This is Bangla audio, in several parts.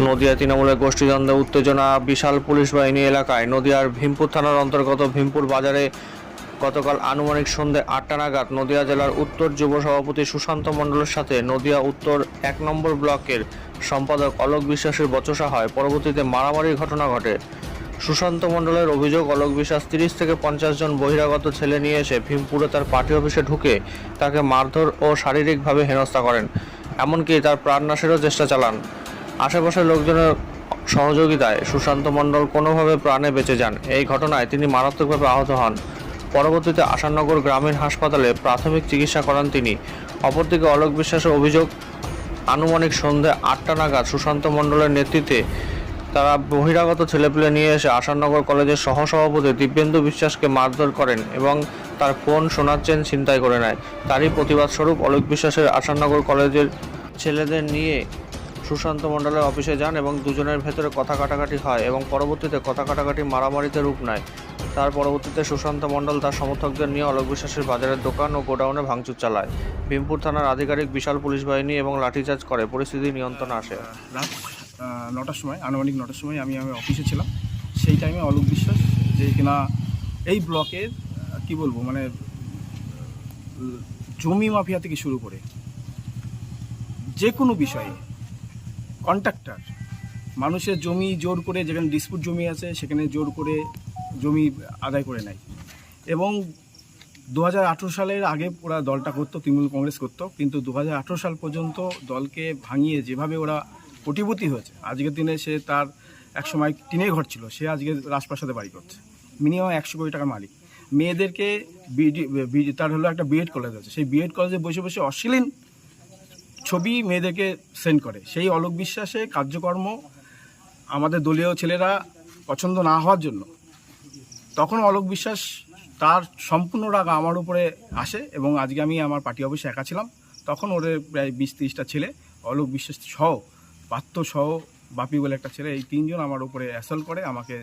নদিয়া তৃণমূলের গোষ্ঠীদ্বন্দ্বে উত্তেজনা, বিশাল পুলিশ বাহিনী এলাকায়। নদিয়ার ভীমপুর থানার অন্তর্গত ভীমপুর বাজারে গতকাল আনুমানিক সন্ধ্যে ৮টা নাগাদ নদিয়া জেলার উত্তর যুব সভাপতি সুশান্ত মণ্ডলের সাথে নদিয়া উত্তর ১ নম্বর ব্লকের সম্পাদক অলোক বিশ্বাসের বচসা হয়। পরবর্তীতে মারামারির ঘটনা ঘটে। সুশান্ত মণ্ডলের অভিযোগ, অলোক বিশ্বাস ৩০ থেকে ৫০ জন বহিরাগত ছেলে নিয়ে এসে ভীমপুরে তার পার্টি অফিসে ঢুকে তাকে মারধর ও শারীরিকভাবে হেনস্থা করেন, এমনকি তার প্রাণনাশেরও চেষ্টা চালান। আশেপাশের লোকজনের সহযোগিতায় সুশান্ত মণ্ডল কোনোভাবে প্রাণে বেঁচে যান। এই ঘটনায় তিনি মারাত্মকভাবে আহত হন। পরবর্তীতে আসাননগর গ্রামীণ হাসপাতালে প্রাথমিক চিকিৎসা করান তিনি। অপরদিকে অলোক বিশ্বাসের অভিযোগ, আনুমানিক সন্ধ্যে ৮টা নাগাদ সুশান্ত মণ্ডলের নেতৃত্বে তারা বহিরাগত ছেলেপুলে নিয়ে এসে আসাননগর কলেজের সহসভাপতি দিব্যেন্দু বিশ্বাসকে মারধর করেন এবং তার ফোন, সোনার চেন ছিনতাই করে নেয়। তারই প্রতিবাদস্বরূপ অলোক বিশ্বাসের আসাননগর কলেজের ছেলেদের নিয়ে সুশান্ত মণ্ডলের অফিসে যান এবং দুজনের ভেতরে কথা কাটাকাটি হয় এবং পরবর্তীতে কথা কাটাকাটি মারামারিতে রূপ নেয়। তার পরবর্তীতে সুশান্ত মণ্ডল তার সমর্থকদের নিয়ে অলোক বিশ্বাসের বাজারের দোকান ও গোডাউনে ভাঙচুর চালায়। ভীমপুর থানার আধিকারিক বিশাল পুলিশ বাহিনী এবং লাঠিচার্জ করে পরিস্থিতি নিয়ন্ত্রণে আসে। রাত ৯টার সময়, আনুমানিক ৯টার সময় আমি অফিসে ছিলাম। সেই টাইমে অলোক বিশ্বাস, যে কিনা এই ব্লকের কি বলবো, মানে জমি মাফিয়া থেকে শুরু করে যে কোনো বিষয়ে কন্ট্রাক্টর, মানুষের জমি জোর করে, যেখানে ডিসপুট জমি আছে সেখানে জোর করে জমি আদায় করে নেয়। এবং 2018 সালের আগে ওরা দলটা করতো, তৃণমূল কংগ্রেস করতো, কিন্তু 2018 সাল পর্যন্ত দলকে ভাঙিয়ে যেভাবে ওরা কোটিপতি হয়েছে, আজকের দিনে সে তার একসময় টিনের ঘর ছিল, সে আজকে রাজপ্রাসাদে বাড়ি করছে, মিনিমাম 100 কোটি টাকা মালিক। মেয়েদেরকে তার হলো একটা বিএড কলেজ আছে, সেই বিএড কলেজে বসে বসে অশ্লীল ছবি মেয়েদেরকে সেন্ড করে। সেই অলোক বিশ্বাসে কার্যকর্ম আমাদের দলীয় ছেলেরা পছন্দ না হওয়ার জন্য তখন অলোক বিশ্বাস তার সম্পূর্ণ রাগ আমার উপরে আসে এবং আজকে আমি আমার পার্টি অফিসে একা ছিলাম। তখন ওদের প্রায় 20-30টা ছেলে, অলোক বিশ্বাস সহ, পাত্র সহ, বাপি বলে একটা ছেলে, এই 3 জন আমার উপরে অ্যাসল্ট করে, আমাকে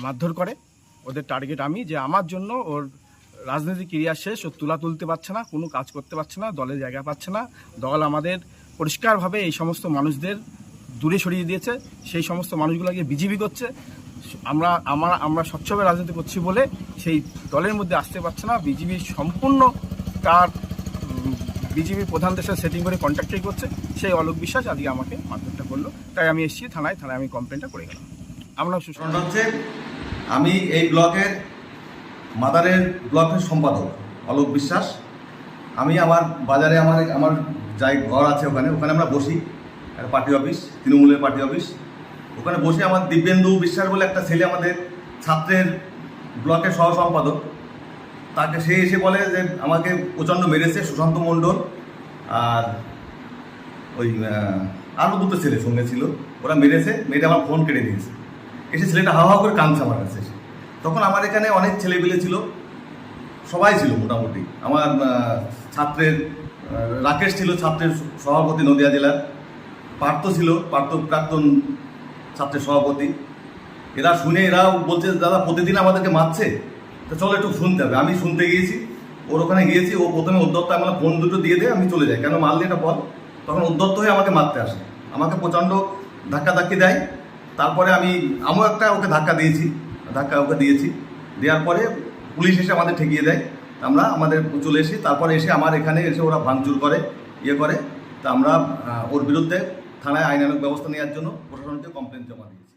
মারধর করে। ওদের টার্গেট আমি, যে আমার জন্য ওর রাজনৈতিক ক্রিয়া শেষ, ও তুলতে পারছে না, কোনো কাজ করতে পারছে না, দলে জায়গা পাচ্ছে না। দল আমাদের পরিষ্কারভাবে এই সমস্ত মানুষদের দূরে সরিয়ে দিয়েছে, সেই সমস্ত মানুষগুলোকে বিজেপি করছে। আমরা স্বচ্ছভাবে রাজনীতি করছি বলে সেই দলের মধ্যে আসতে পারছে না। বিজেপি সম্পূর্ণ তার বিজেপি প্রধান দেশের সেটিং করে কন্ট্রাক্টই করছে। সেই অলোক বিশ্বাস আজকে আমাকে মারধরটা করলো, তাই আমি এসেছি থানায় আমি কমপ্লেনটা করে গেলাম। আমরা হচ্ছে, আমি এই ব্লকের মাদারের ব্লকের সম্পাদক অলোক বিশ্বাস। আমি আমার বাজারে আমার যাই ঘর আছে ওখানে আমরা বসি, একটা পার্টি অফিস, তৃণমূলের পার্টি অফিস, ওখানে বসে আমার দিব্যেন্দু বিশ্বাস বলে একটা ছেলে, আমাদের ছাত্রের ব্লকের সহ সম্পাদক, তাকে সে এসে বলে যে আমাকে প্রচণ্ড মেরেছে সুশান্ত মণ্ডল আর ওই আরও 2টো ছেলে সঙ্গে ছিল, ওরা মেরে আমার ফোন কেটে দিয়েছে। এসে ছেলেটা হাওয়া করে কাঁদছে আমার কাছে। তখন আমার এখানে অনেক ছেলেপিলে ছিল, সবাই ছিল মোটামুটি। আমার ছাত্রের রাকেশ ছিল, ছাত্রের সভাপতি নদিয়া জেলার, পার্থ ছিল, প্রাক্তন ছাত্রের সভাপতি। এরা শুনে এরাও বলছে, দাদা প্রতিদিন আমাদেরকে মারছে, তো চলো একটু শুনতে হবে। আমি শুনতে গিয়েছি, ওর ওখানে গিয়েছি। ও প্রথমে উদ্যত্ত আমার ফোন 2টো দিয়ে দেয়, আমি চলে যাই, কেন মারলে এটা বল। তখন উদ্যত্ত হয়ে আমাকে মারতে আসে, আমাকে প্রচণ্ড ধাক্কি দেয়। তারপরে আমিও একটা ওকে ধাক্কা দিয়েছি। দেওয়ার পরে পুলিশ এসে আমাদের ঠেকিয়ে দেয়, আমাদের চলে এসি। তারপরে এসে আমার এখানে এসে ওরা ভাঙচুর করে, করে। তা আমরা ওর বিরুদ্ধে থানায় আইনানুগ ব্যবস্থা নেওয়ার জন্য প্রশাসনকে কমপ্লেন জমা দিয়েছি।